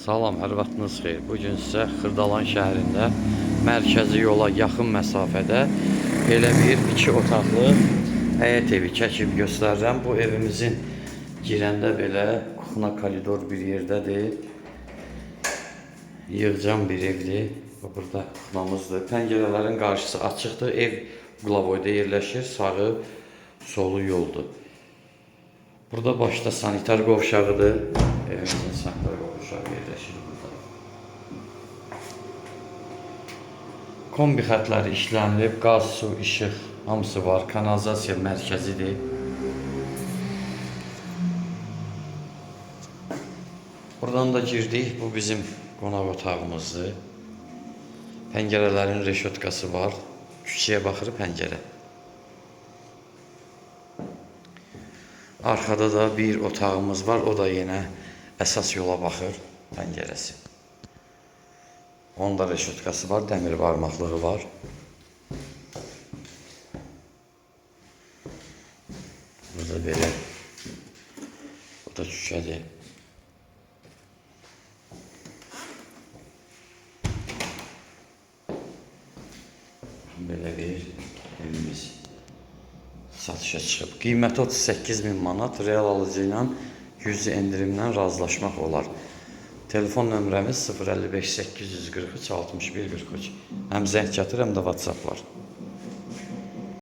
Salam, hər vaxtınız xeyir. Bugün sizə Xırdalan şəhərində mərkəzi yola yaxın məsafədə belə bir 2 otaqlı həyət evi çəkib göstərirəm. Bu evimizin girəndə belə kuxna koridor bir yerdədir. Yığcam bir evdir. Burada kuxnamızdır. Pəncərələrin qarşısı açıqdır. Ev uqlavoyda yerləşir. Sağı, solu yoldur. Burada başda sanitar qovşağıdır. Evimizin sanitar qovşağı yerləşir burada. Kombi xətləri işlənilib, qaz, su, işıq hamısı var. Kanalizasiya mərkəzidir. Buradan da girdik. Bu bizim qonaq otağımızdır. Pəncərələrin reşotkası var. Küçəyə baxır pəncərə. Arkada da bir otağımız var. O da yenə əsas yola baxır pəncərəsi. Onda reşotkası var, dəmir barmaqlığı var. Burada belə. Bu da küçədir. Belə bir evimiz satışa çıxıb. Qiyməti 38.000 manat, real alıcı ilə yüzlü endirimlə razılaşmaq olar. Telefon nömrəmiz 055 843 61 43. Həm zəng çatır, həm də WhatsApp var.